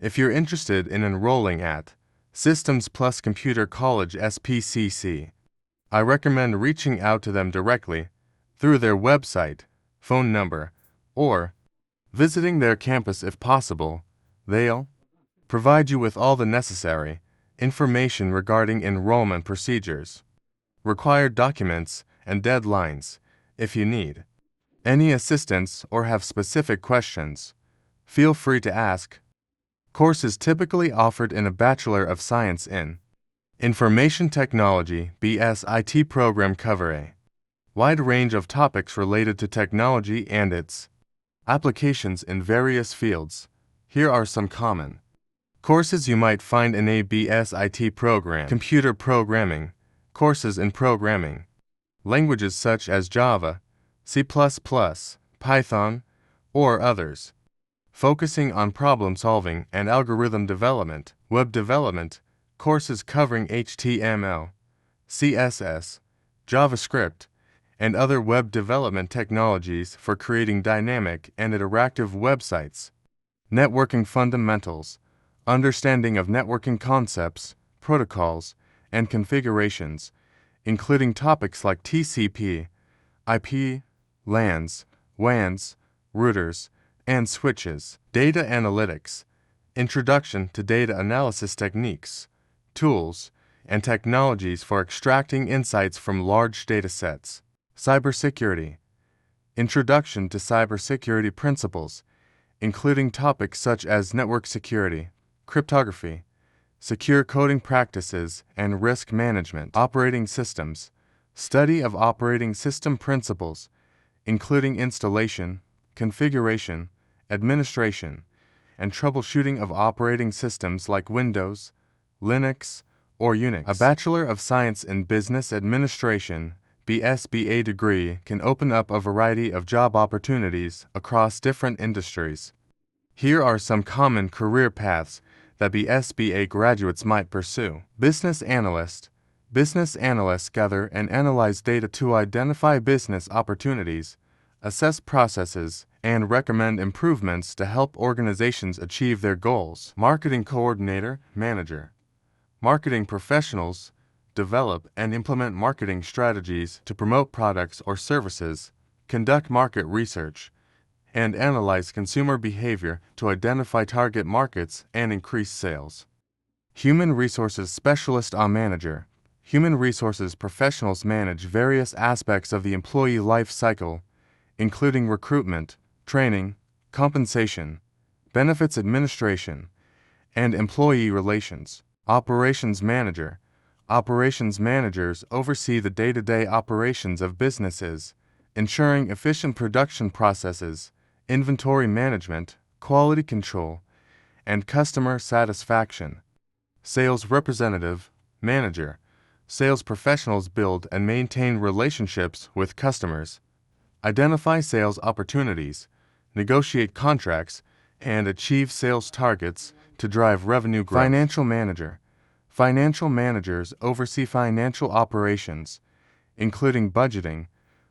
If you're interested in enrolling at Systems Plus Computer College SPCC, I recommend reaching out to them directly through their website, phone number, or visiting their campus if possible. They'll provide you with all the necessary information regarding enrollment procedures, required documents, and deadlines. If you need any assistance or have specific questions, feel free to ask. Courses typically offered in a Bachelor of Science in Information Technology (BSIT) program cover a wide range of topics related to technology and its applications in various fields. Here are some common courses you might find in a BSIT program: computer programming, courses in programming languages such as Java, C++, Python, or others, focusing on problem solving and algorithm development. Web development, courses covering HTML, CSS, JavaScript, and other web development technologies for creating dynamic and interactive websites. Networking fundamentals, understanding of networking concepts, protocols, and configurations, including topics like TCP, IP, LANs, WANs, routers, and switches. Data analytics, introduction to data analysis techniques, tools, and technologies for extracting insights from large data sets. Cybersecurity, introduction to cybersecurity principles, including topics such as network security, cryptography, secure coding practices, and risk management. Operating systems, study of operating system principles, including installation, configuration, administration, and troubleshooting of operating systems like Windows, Linux, or Unix. A Bachelor of Science in Business Administration (BSBA) degree can open up a variety of job opportunities across different industries. Here are some common career paths that BSBA graduates might pursue. Business analyst. Business analysts gather and analyze data to identify business opportunities, assess processes, and recommend improvements to help organizations achieve their goals. Marketing coordinator, manager. Marketing professionals develop and implement marketing strategies to promote products or services, conduct market research, and analyze consumer behavior to identify target markets and increase sales. Human resources specialist or manager. Human resources professionals manage various aspects of the employee life cycle, including recruitment, training, compensation, benefits administration, and employee relations. Operations manager. Operations managers oversee the day-to-day operations of businesses, ensuring efficient production processes, inventory management, quality control, and customer satisfaction. Sales representative, manager. Sales professionals build and maintain relationships with customers, identify sales opportunities, negotiate contracts, and achieve sales targets to drive revenue growth. Financial manager. Financial managers oversee financial operations, including budgeting,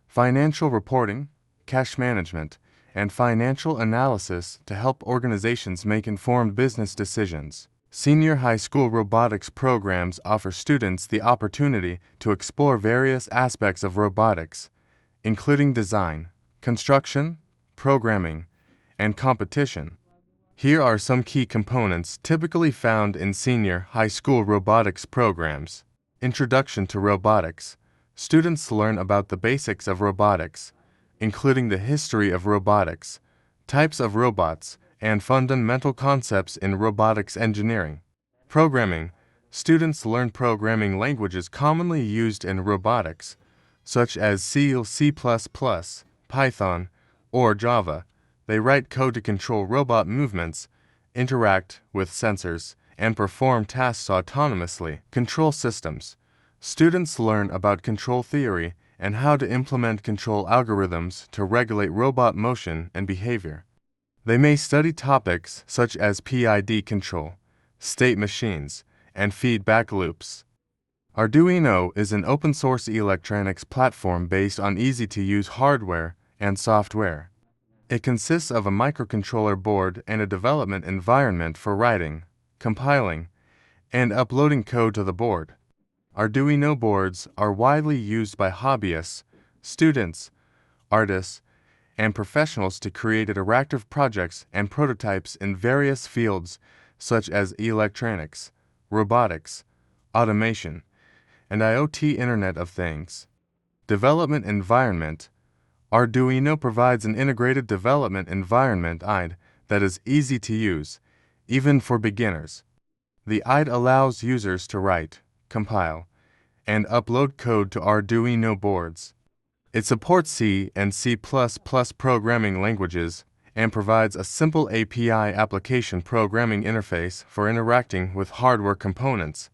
financial reporting, cash management, and financial analysis to help organizations make informed business decisions. Senior high school robotics programs offer students the opportunity to explore various aspects of robotics, including design, construction, programming, and competition. Here are some key components typically found in senior high school robotics programs. Introduction to robotics. Students learn about the basics of robotics, including the history of robotics, types of robots, and fundamental concepts in robotics engineering. Programming. Students learn programming languages commonly used in robotics, such as C, C++, Python, or Java. They write code to control robot movements, interact with sensors, and perform tasks autonomously. Control systems. Students learn about control theory and how to implement control algorithms to regulate robot motion and behavior. They may study topics such as PID control, state machines, and feedback loops. Arduino is an open-source electronics platform based on easy-to-use hardware and software. It consists of a microcontroller board and a development environment for writing, compiling, and uploading code to the board. Arduino boards are widely used by hobbyists, students, artists, and professionals to create interactive projects and prototypes in various fields such as electronics, robotics, automation, and IoT Internet of Things. Development environment. Arduino provides an integrated development environment (IDE) that is easy to use, even for beginners. The IDE allows users to write, compile, and upload code to Arduino boards. It supports C and C++ programming languages and provides a simple API application programming interface for interacting with hardware components.